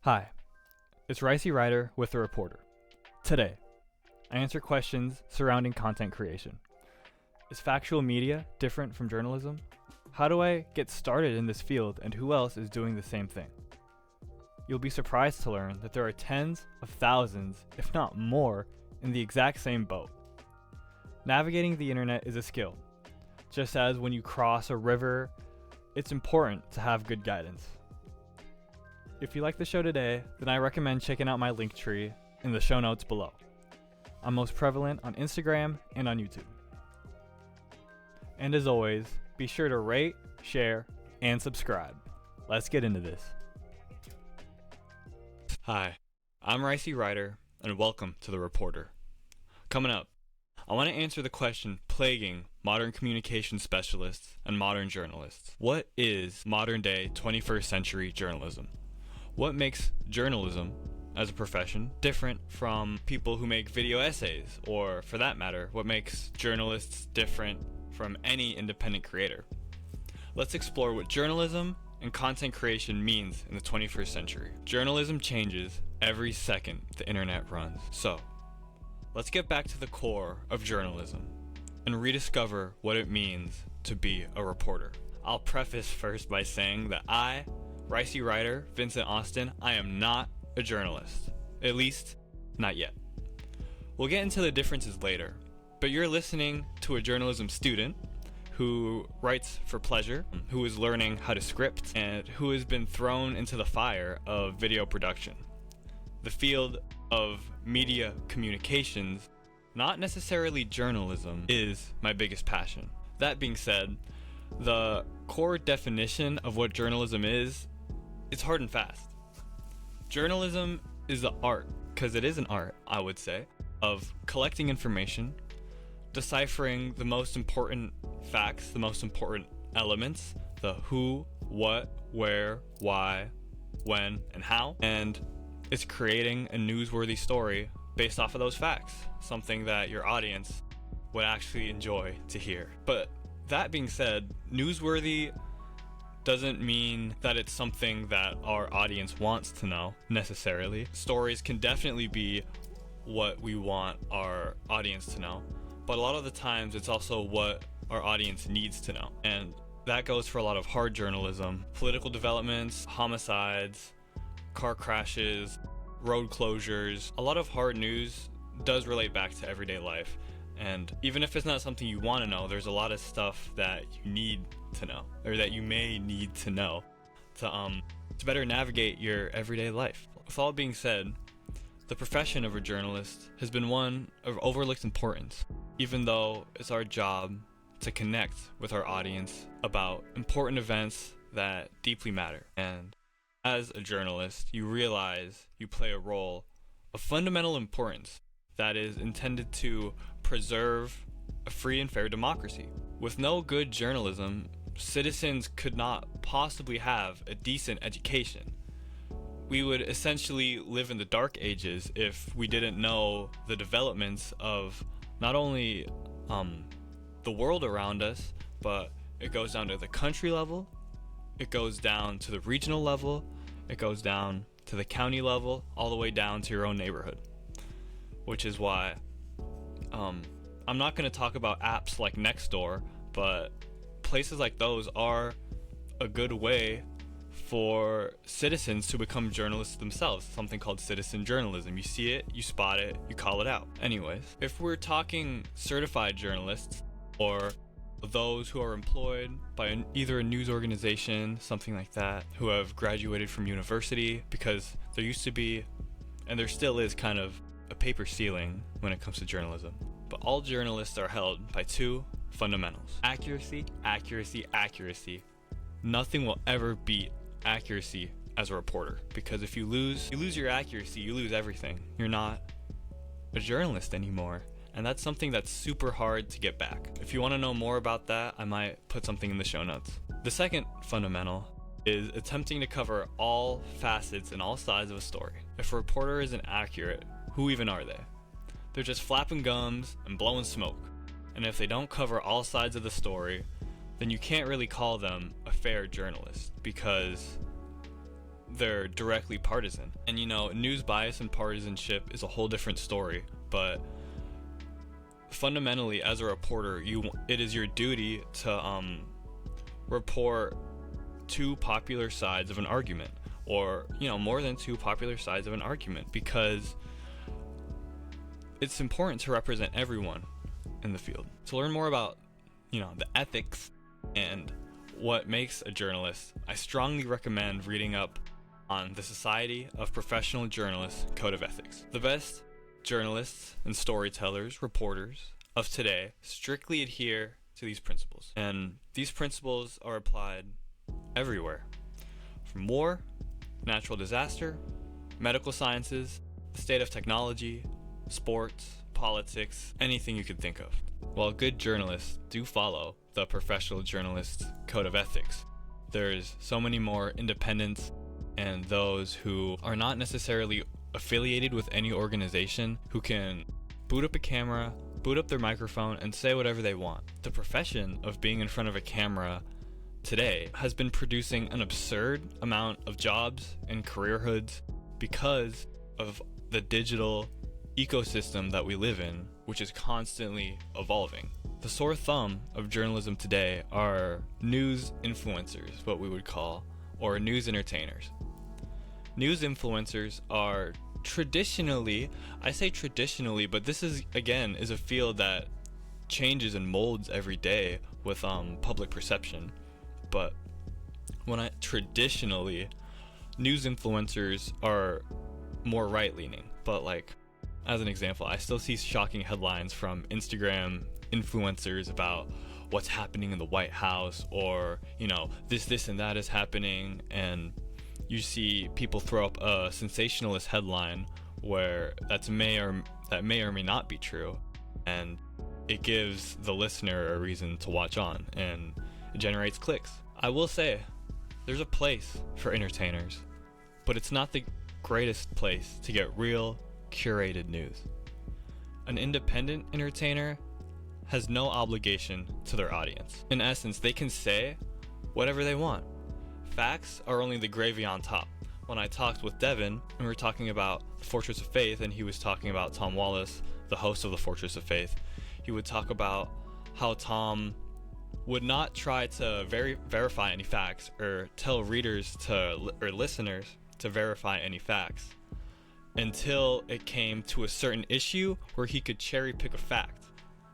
Hi, it's Ricey Ryder with The Reporter. Today, I answer questions surrounding content creation. Is factual media different from journalism? How do I get started in this field, and who else is doing the same thing? You'll be surprised to learn that there are tens of thousands, if not more, in the exact same boat. Navigating the internet is a skill. Just as when you cross a river, it's important to have good guidance. If you like the show today, then I recommend checking out my link tree in the show notes below. I'm most prevalent on Instagram and on YouTube. And as always, be sure to rate, share, and subscribe. Let's get into this. Hi, I'm Ricey Ryder, and welcome to The Reporter. Coming up, I want to answer the question plaguing modern communication specialists and modern journalists. What is modern-day 21st century journalism? What makes journalism, as a profession, different from people who make video essays? Or, for that matter, what makes journalists different from any independent creator? Let's explore what journalism and content creation means in the 21st century. Journalism changes every second the internet runs. So, let's get back to the core of journalism and rediscover what it means to be a reporter. I'll preface first by saying that I, Ricey Ryder, Vincent Austin, I am not a journalist. At least, not yet. We'll get into the differences later, but you're listening to a journalism student who writes for pleasure, who is learning how to script, and who has been thrown into the fire of video production. The field of media communications, not necessarily journalism, is my biggest passion. That being said, the core definition of what journalism is, it's hard and fast. Journalism is the art, because it is an art, I would say, of collecting information, deciphering the most important facts, the most important elements, the who, what, where, why, when, and how, and it's creating a newsworthy story based off of those facts, something that your audience would actually enjoy to hear. But that being said, newsworthy doesn't mean that it's something that our audience wants to know, necessarily. Stories can definitely be what we want our audience to know, but a lot of the times it's also what our audience needs to know. And that goes for a lot of hard journalism, political developments, homicides, car crashes, road closures. A lot of hard news does relate back to everyday life. And even if it's not something you want to know, there's a lot of stuff that you need to know, or that you may need to know to better navigate your everyday life. With all being said, the profession of a journalist has been one of overlooked importance, even though it's our job to connect with our audience about important events that deeply matter. And as a journalist, you realize you play a role of fundamental importance that is intended to preserve a free and fair democracy. With no good journalism, citizens could not possibly have a decent education. We would essentially live in the dark ages if we didn't know the developments of not only the world around us, but it goes down to the country level, it goes down to the regional level, it goes down to the county level, all the way down to your own neighborhood. Which is why I'm not going to talk about apps like Nextdoor, but places like those are a good way for citizens to become journalists themselves, something called citizen journalism. You see it, you spot it, you call it out. Anyways, if we're talking certified journalists, or those who are employed by either a news organization, something like that, who have graduated from university, because there used to be, and there still is, kind of a paper ceiling when it comes to journalism. But all journalists are held by two fundamentals: accuracy, accuracy, accuracy. Nothing will ever beat accuracy as a reporter, because if you lose your accuracy, you lose everything. You're not a journalist anymore, and that's something that's super hard to get back. If you want to know more about that, I might put something in the show notes. The second fundamental is attempting to cover all facets and all sides of a story. If a reporter isn't accurate, who even are they? They're just flapping gums and blowing smoke. And if they don't cover all sides of the story, then you can't really call them a fair journalist, because they're directly partisan. And news bias and partisanship is a whole different story, but fundamentally, as a reporter, it is your duty to report two popular sides of an argument, or more than two popular sides of an argument, because it's important to represent everyone in the field. To learn more about the ethics and what makes a journalist, I strongly recommend reading up on the Society of Professional Journalists Code of Ethics. The best journalists and storytellers, reporters of today strictly adhere to these principles, and these principles are applied everywhere, from war, natural disaster, medical sciences, the state of technology, sports, politics, anything you could think of. While good journalists do follow the Professional Journalists Code of Ethics, there's so many more independents and those who are not necessarily affiliated with any organization who can boot up a camera, boot up their microphone, and say whatever they want. The profession of being in front of a camera today has been producing an absurd amount of jobs and careerhoods because of the digital ecosystem that we live in, which is constantly evolving. The sore thumb of journalism today are news influencers, what we would call, or news entertainers. News influencers are traditionally, I say traditionally, but this is a field that changes and molds every day with public perception. But traditionally, news influencers are more right-leaning. But as an example, I still see shocking headlines from Instagram influencers about what's happening in the White House, or this and that is happening, and you see people throw up a sensationalist headline where that may or may not be true, and it gives the listener a reason to watch on, and it generates clicks. I will say there's a place for entertainers, but it's not the greatest place to get real curated news. An independent entertainer has no obligation to their audience. In essence, they can say whatever they want. Facts are only the gravy on top. When I talked with Devin, and we were talking about the Fortress of Faith, and he was talking about Tom Wallace, the host of the Fortress of Faith, he would talk about how Tom would not try to verify any facts, or tell readers or listeners to verify any facts until it came to a certain issue where he could cherry pick a fact.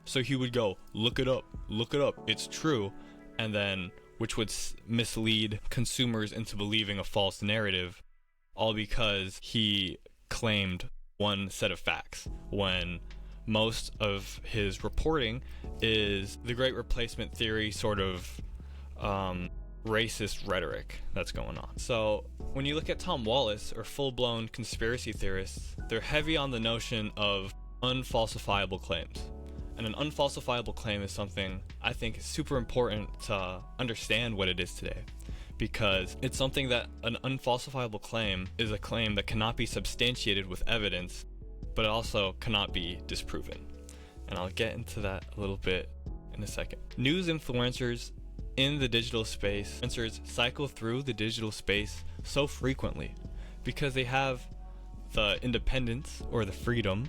So he would go, look it up, it's true, and then which would mislead consumers into believing a false narrative, all because he claimed one set of facts, when most of his reporting is the Great Replacement theory sort of racist rhetoric that's going on. So when you look at Tom Wallace or full-blown conspiracy theorists, they're heavy on the notion of unfalsifiable claims. And an unfalsifiable claim is something I think is super important to understand what it is today, because it's something that an unfalsifiable claim is a claim that cannot be substantiated with evidence, but it also cannot be disproven. And I'll get into that a little bit in a second. News influencers in the digital space, influencers cycle through the digital space so frequently because they have the independence or the freedom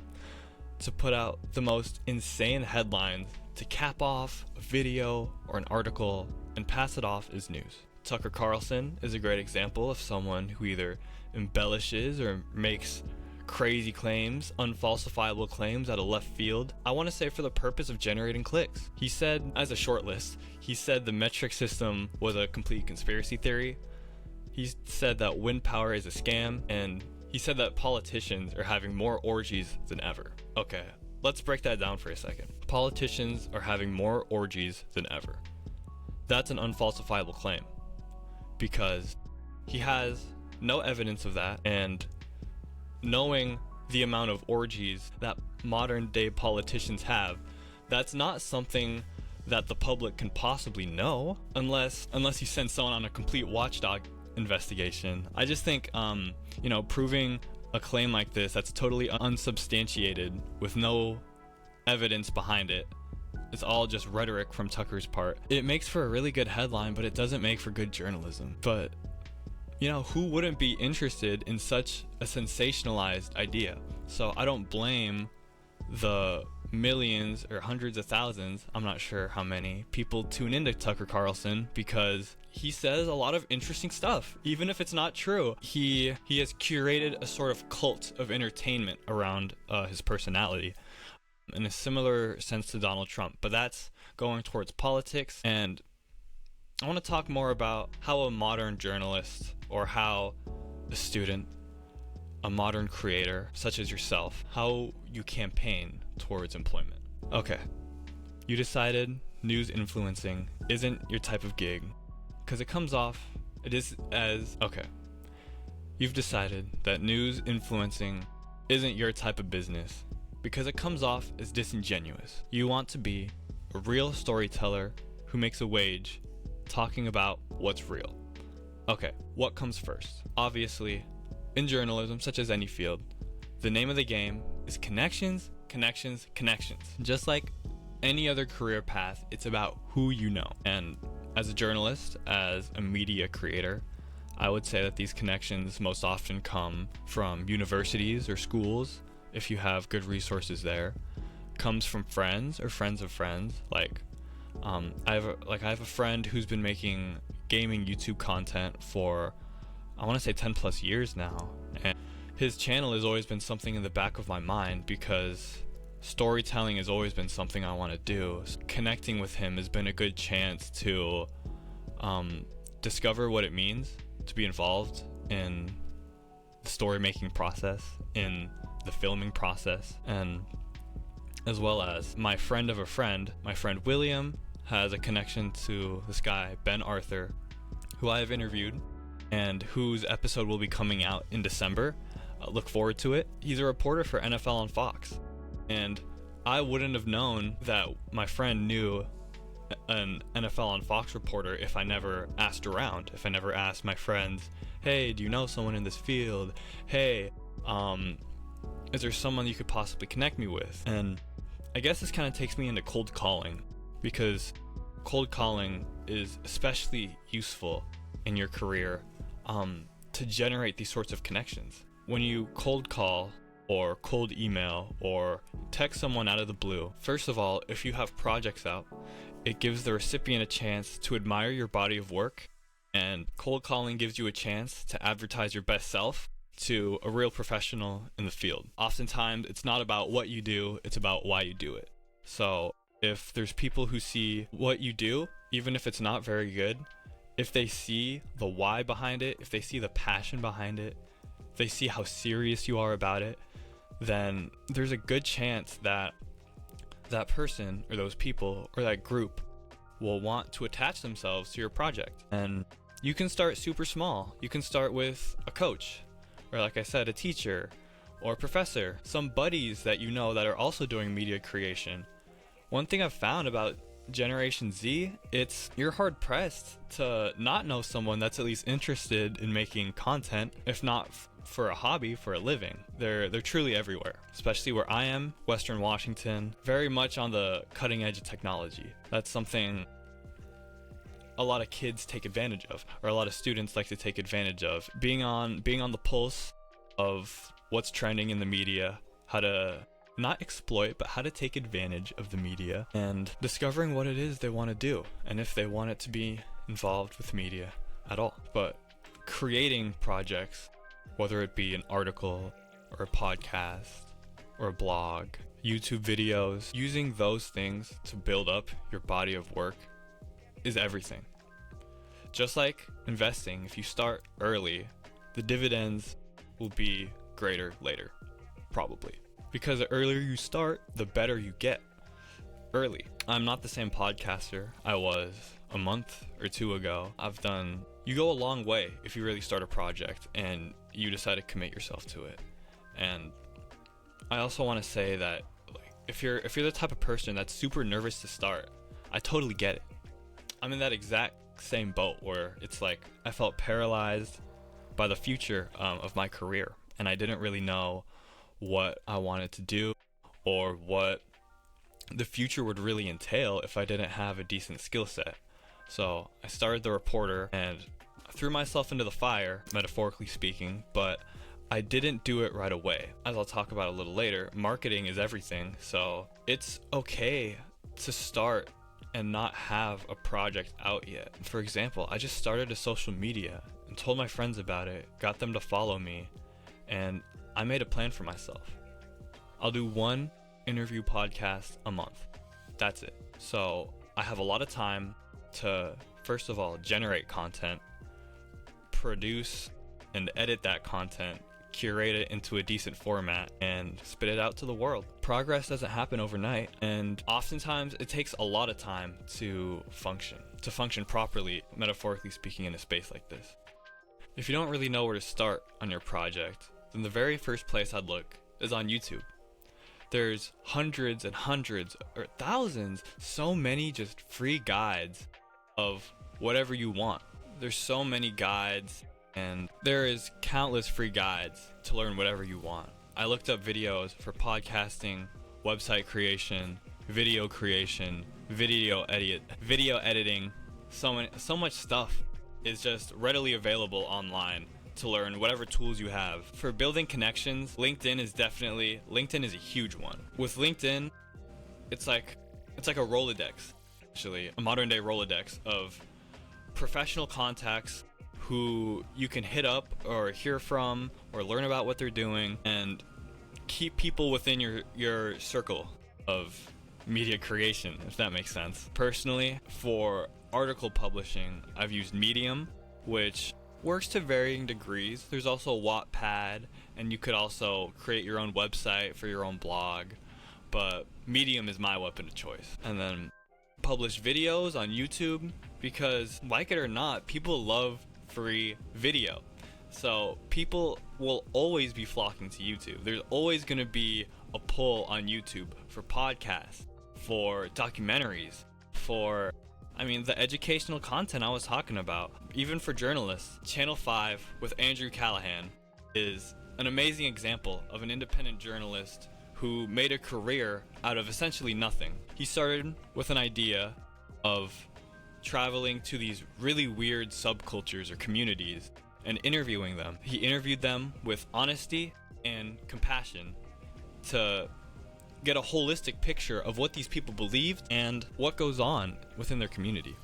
to put out the most insane headlines to cap off a video or an article and pass it off as news. Tucker Carlson is a great example of someone who either embellishes or makes crazy claims, unfalsifiable claims out of left field. I want to say for the purpose of generating clicks. He said, as a short list, he said the metric system was a complete conspiracy theory. He said that wind power is a scam, and he said that politicians are having more orgies than ever. Okay, let's break that down for a second. Politicians are having more orgies than ever. That's an unfalsifiable claim, because he has no evidence of that, and knowing the amount of orgies that modern day politicians have, that's not something that the public can possibly know unless you send someone on a complete watchdog investigation. I just think proving a claim like this that's totally unsubstantiated with no evidence behind it, it's all just rhetoric from Tucker's part. It makes for a really good headline, but it doesn't make for good journalism. But who wouldn't be interested in such a sensationalized idea? So I don't blame the millions or hundreds of thousands, I'm not sure how many people tune into Tucker Carlson, because he says a lot of interesting stuff, even if it's not true. He has curated a sort of cult of entertainment around his personality, in a similar sense to Donald Trump, but that's going towards politics. And I want to talk more about how a modern journalist, or how a student, a modern creator such as yourself, how you campaign towards employment. Okay, you decided news influencing isn't your type of gig because it comes off, it is as, okay, you've decided that news influencing isn't your type of business because it comes off as disingenuous. You want to be a real storyteller who makes a wage talking about what's real. Okay, what comes first? Obviously, in journalism, such as any field, the name of the game is connections, connections, connections. Just like any other career path, it's about who you know. And as a journalist, as a media creator, I would say that these connections most often come from universities or schools, if you have good resources there. Comes from friends or friends of friends. Like, I have a friend who's been making gaming YouTube content for, I want to say 10 plus years now, and his channel has always been something in the back of my mind because storytelling has always been something I want to do. Connecting with him has been a good chance to discover what it means to be involved in the story making process, in the filming process, and as well as my friend of a friend, my friend William, has a connection to this guy, Ben Arthur, who I have interviewed and whose episode will be coming out in December. Look forward to it. He's a reporter for NFL on Fox. And I wouldn't have known that my friend knew an NFL on Fox reporter if I never asked around, if I never asked my friends, hey, do you know someone in this field? Hey, is there someone you could possibly connect me with? And I guess this kind of takes me into cold calling, because cold calling is especially useful in your career to generate these sorts of connections. When you cold call or cold email or text someone out of the blue, first of all, if you have projects out, it gives the recipient a chance to admire your body of work, and cold calling gives you a chance to advertise your best self to a real professional in the field. Oftentimes, it's not about what you do, it's about why you do it. So if there's people who see what you do, even if it's not very good, if they see the why behind it, if they see the passion behind it, if they see how serious you are about it, then there's a good chance that that person or those people or that group will want to attach themselves to your project. And you can start super small. You can start with a coach, or like I said, a teacher or a professor, some buddies that you know that are also doing media creation. One thing I've found about Generation Z, it's you're hard pressed to not know someone that's at least interested in making content, if not for a hobby, for a living. They're truly everywhere, especially where I am, Western Washington, very much on the cutting edge of technology. That's something a lot of kids take advantage of, or a lot of students like to take advantage of, being on the pulse of what's trending in the media, how to not exploit, but how to take advantage of the media, and discovering what it is they want to do, and if they want it to be involved with media at all. But creating projects, whether it be an article or a podcast or a blog, YouTube videos, using those things to build up your body of work is everything. Just like investing, if you start early, the dividends will be greater later, probably. Because the earlier you start, the better you get early. I'm not the same podcaster I was a month or two ago. You go a long way if you really start a project and you decide to commit yourself to it. And I also want to say that, like, if you're the type of person that's super nervous to start, I totally get it. I'm in that exact same boat where it's like I felt paralyzed by the future of my career, and I didn't really know what I wanted to do or what the future would really entail if I didn't have a decent skill set. So I started The Reporter, and threw myself into the fire, metaphorically speaking, but I didn't do it right away. As I'll talk about a little later, marketing is everything, so it's okay to start and not have a project out yet. For example, I just started a social media and told my friends about it, got them to follow me, and I made a plan for myself. I'll do one interview podcast a month. That's it. So I have a lot of time to, first of all, generate content, produce and edit that content, curate it into a decent format, and spit it out to the world. Progress doesn't happen overnight, and oftentimes it takes a lot of time to function properly, metaphorically speaking, in a space like this. If you don't really know where to start on your project, then the very first place I'd look is on YouTube. There's hundreds and hundreds or thousands, so many just free guides of whatever you want. There's so many guides, and there is countless free guides to learn whatever you want. I looked up videos for podcasting, website creation, video editing. So much stuff is just readily available online to learn whatever tools you have. For building connections, LinkedIn is a huge one. With LinkedIn, it's like a Rolodex, actually, a modern day Rolodex of professional contacts who you can hit up or hear from or learn about what they're doing, and keep people within your circle of media creation, if that makes sense. Personally, for article publishing, I've used Medium, which works to varying degrees. There's also Wattpad, and you could also create your own website for your own blog, but Medium is my weapon of choice. And then publish videos on YouTube, because like it or not, people love free video. So people will always be flocking to YouTube. There's always going to be a pull on YouTube for podcasts, for documentaries, for the educational content I was talking about. Even for journalists, Channel 5 with Andrew Callahan is an amazing example of an independent journalist who made a career out of essentially nothing. He started with an idea of traveling to these really weird subcultures or communities and interviewing them. He interviewed them with honesty and compassion to get a holistic picture of what these people believed and what goes on within their community.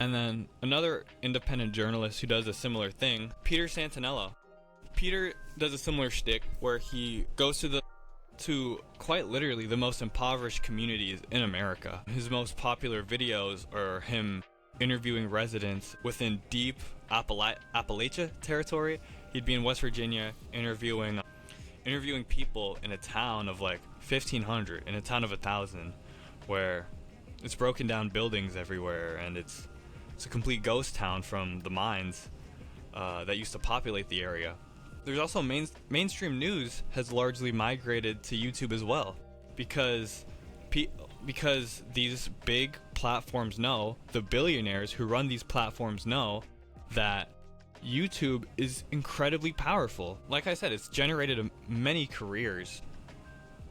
And then another independent journalist who does a similar thing, Peter Santinello. Peter does a similar shtick where he goes to quite literally the most impoverished communities in America. His most popular videos are him interviewing residents within deep Appalachia territory. He'd be in West Virginia interviewing people in a town of like 1,500, in a town of 1,000, where it's broken down buildings everywhere, and it's a complete ghost town from the mines that used to populate the area. There's also mainstream news has largely migrated to YouTube as well, because these big platforms know, the billionaires who run these platforms know that YouTube is incredibly powerful. Like I said, it's generated many careers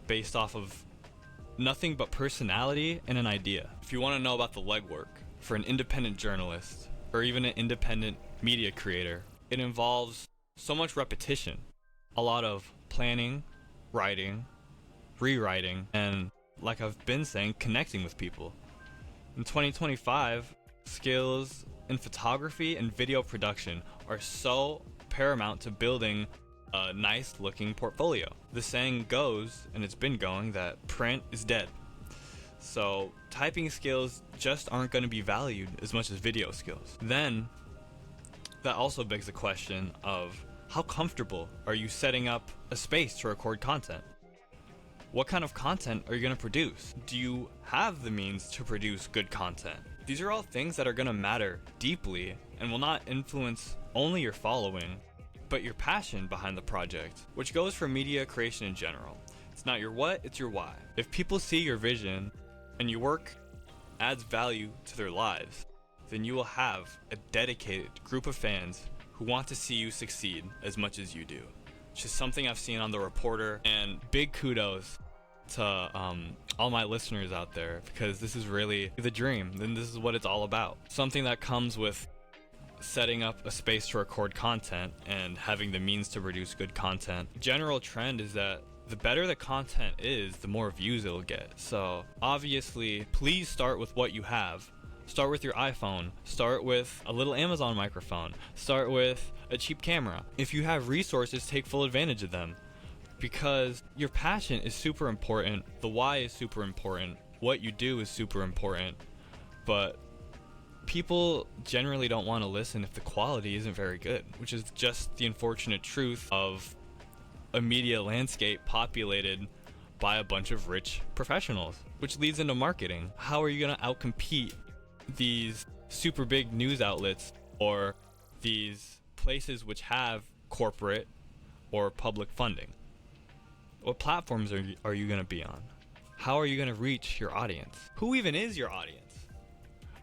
based off of nothing but personality and an idea. If you want to know about the legwork for an independent journalist or even an independent media creator, it involves so much repetition, a lot of planning, writing, rewriting, and like I've been saying, connecting with people. In 2025, skills in photography and video production are so paramount to building a nice looking portfolio. The saying goes, and it's been going, that print is dead. So typing skills just aren't going to be valued as much as video skills. Then that also begs the question of how comfortable are you setting up a space to record content? What kind of content are you going to produce? Do you have the means to produce good content? These are all things that are going to matter deeply and will not influence only your following, but your passion behind the project, which goes for media creation in general. It's not your what, it's your why. If people see your vision and your work adds value to their lives, then you will have a dedicated group of fans who want to see you succeed as much as you do, which is something I've seen on The Reporter. And big kudos to all my listeners out there, because this is really the dream, and this is what it's all about. Something that comes with setting up a space to record content and having the means to produce good content. General trend is that the better the content is, the more views it'll get. So obviously, please start with what you have. Start with your iPhone. Start with a little Amazon microphone. Start with a cheap camera. If you have resources, take full advantage of them, because your passion is super important. The why is super important. What you do is super important. But people generally don't want to listen if the quality isn't very good, which is just the unfortunate truth of a media landscape populated by a bunch of rich professionals, which leads into marketing. How are you going to outcompete these super big news outlets or these places which have corporate or public funding? What platforms are you going to be on? How are you going to reach your audience? Who even is your audience?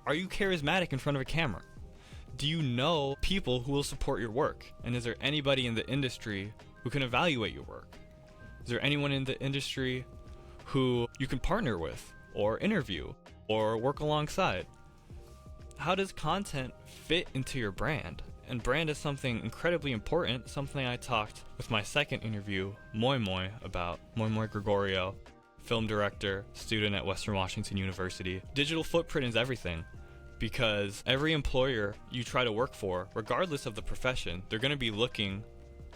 Are you charismatic in front of a camera? Do you know people who will support your work? And is there anybody in the industry who can evaluate your work? Is there anyone in the industry who you can partner with or interview or work alongside? How does content fit into your brand? And brand is something incredibly important, something I talked with my second interview, Moy about. Moy Gregorio, film director, student at Western Washington University. Digital footprint is everything, because every employer you try to work for, regardless of the profession, they're going to be looking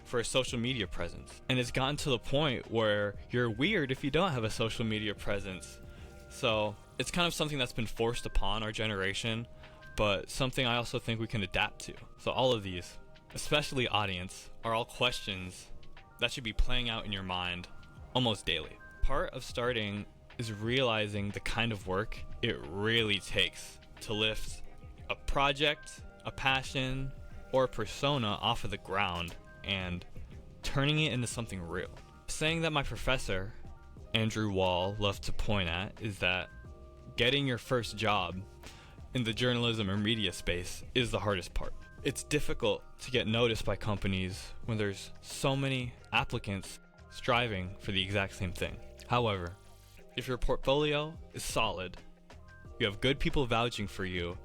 for a social media presence. And it's gotten to the point where you're weird if you don't have a social media presence. So it's kind of something that's been forced upon our generation, but something I also think we can adapt to. So all of these, especially audience, are all questions that should be playing out in your mind almost daily. Part of starting is realizing the kind of work it really takes to lift a project, a passion, or a persona off of the ground and turning it into something real. Saying that my professor, Andrew Wall, loved to point at is that getting your first job in the journalism or media space is the hardest part. It's difficult to get noticed by companies when there's so many applicants striving for the exact same thing. However, if your portfolio is solid, you have good people vouching for you,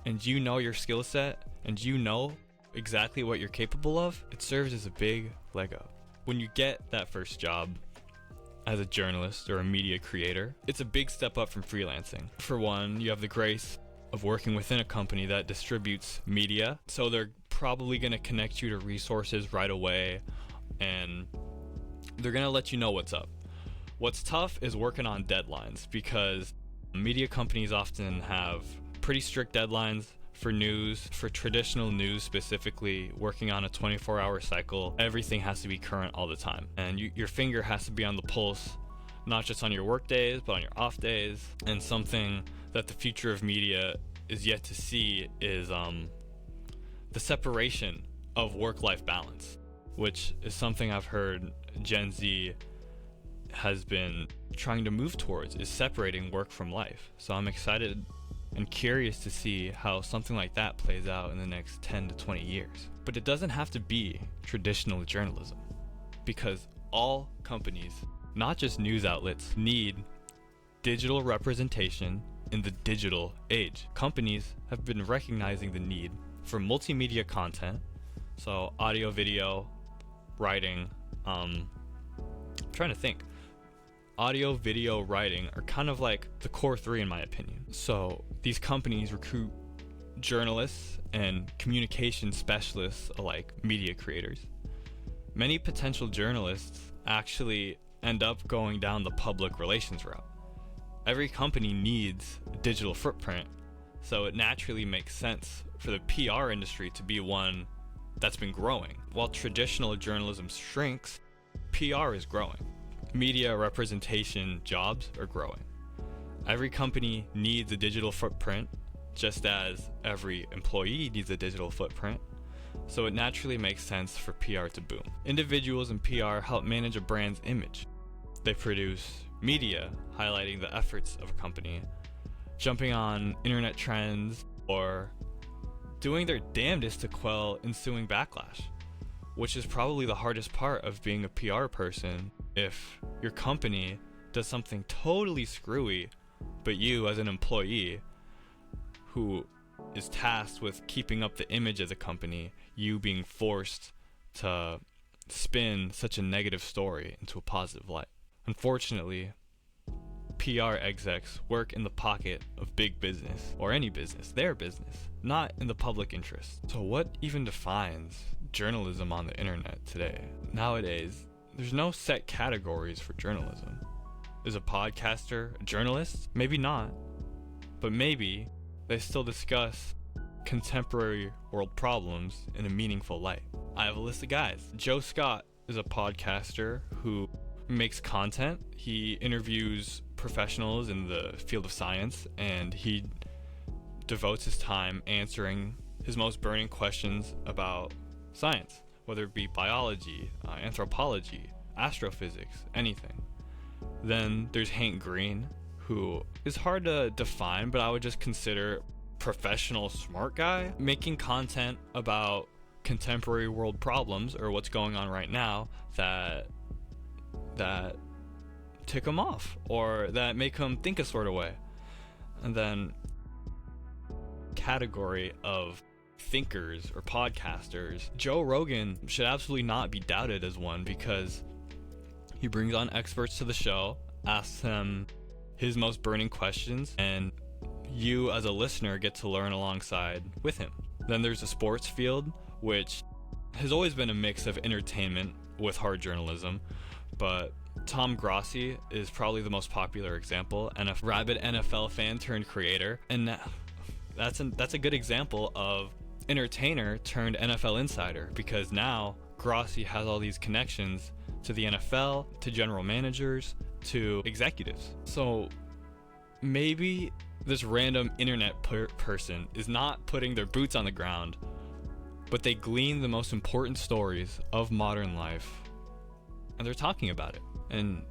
and you know your skill set, and you know exactly what you're capable of, it serves as a big leg up. When you get that first job as a journalist or a media creator, it's a big step up from freelancing. For one, you have the grace of working within a company that distributes media, so they're probably going to connect you to resources right away, and they're going to let you know what's up. What's tough is working on deadlines, because media companies often have pretty strict deadlines for news, for traditional news specifically, working on a 24-hour cycle. Everything has to be current all the time, and your finger has to be on the pulse, not just on your work days, but on your off days. And something that the future of media is yet to see is the separation of work-life balance, which is something I've heard Gen Z has been trying to move towards, is separating work from life. So I'm excited and curious to see how something like that plays out in the next 10 to 20 years. But it doesn't have to be traditional journalism, because all companies, not just news outlets, need digital representation in the digital age. Companies have been recognizing the need for multimedia content, so audio, video, writing, I'm trying to think. Audio, video, writing are kind of like the core three in my opinion. So these companies recruit journalists and communication specialists alike, media creators. Many potential journalists actually end up going down the public relations route. Every company needs a digital footprint, so it naturally makes sense for the PR industry to be one that's been growing. While traditional journalism shrinks, PR is growing. Media representation jobs are growing. Every company needs a digital footprint, just as every employee needs a digital footprint, so it naturally makes sense for PR to boom. Individuals in PR help manage a brand's image. They produce media highlighting the efforts of a company, jumping on internet trends, or doing their damnedest to quell ensuing backlash, which is probably the hardest part of being a PR person. If your company does something totally screwy, but you as an employee who is tasked with keeping up the image of the company, you being forced to spin such a negative story into a positive light. Unfortunately, PR execs work in the pocket of big business, or any business, their business, not in the public interest. So what even defines journalism on the internet today? Nowadays, there's no set categories for journalism. Is a podcaster a journalist? Maybe not. But maybe they still discuss contemporary world problems in a meaningful light. I have a list of guys. Joe Scott is a podcaster who makes content. He interviews professionals in the field of science, and he devotes his time answering his most burning questions about science, whether it be biology, anthropology, astrophysics, anything. Then there's Hank Green, who is hard to define, but I would just consider professional smart guy making content about contemporary world problems or what's going on right now that tick him off or that make him think a sort of way. And then category of thinkers or podcasters, Joe Rogan should absolutely not be doubted as one, because he brings on experts to the show, asks them his most burning questions, and you as a listener get to learn alongside with him. Then there's the sports field, which has always been a mix of entertainment with hard journalism, but Tom Grossi is probably the most popular example, and a rabid NFL fan turned creator, and that's a good example of entertainer turned NFL insider, because now Grossi has all these connections to the NFL, to general managers, to executives. So maybe this random internet person is not putting their boots on the ground, but they glean the most important stories of modern life, and they're talking about it. And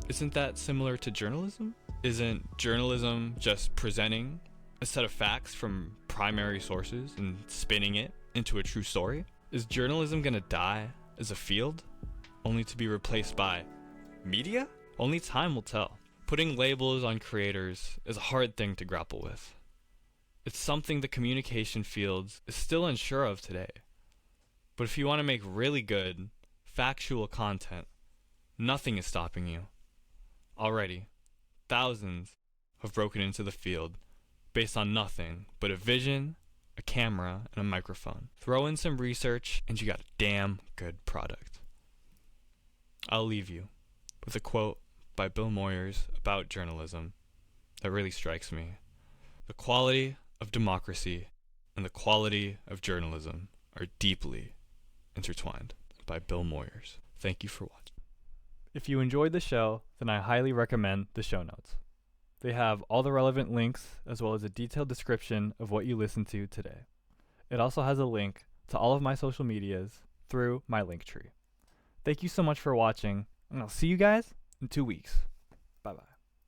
isn't that similar to journalism? Isn't journalism just presenting a set of facts from primary sources and spinning it into a true story? Is journalism gonna die as a field, only to be replaced by media? Only time will tell. Putting labels on creators is a hard thing to grapple with. It's something the communication fields is still unsure of today. But if you want to make really good, factual content, nothing is stopping you. Already, thousands have broken into the field based on nothing but a vision, a camera, and a microphone. Throw in some research and you got a damn good product. I'll leave you with a quote by Bill Moyers about journalism that really strikes me. The quality of democracy and the quality of journalism are deeply intertwined. By Bill Moyers. Thank you for watching. If you enjoyed the show, then I highly recommend the show notes. They have all the relevant links as well as a detailed description of what you listened to today. It also has a link to all of my social medias through my link tree. Thank you so much for watching, and I'll see you guys in 2 weeks.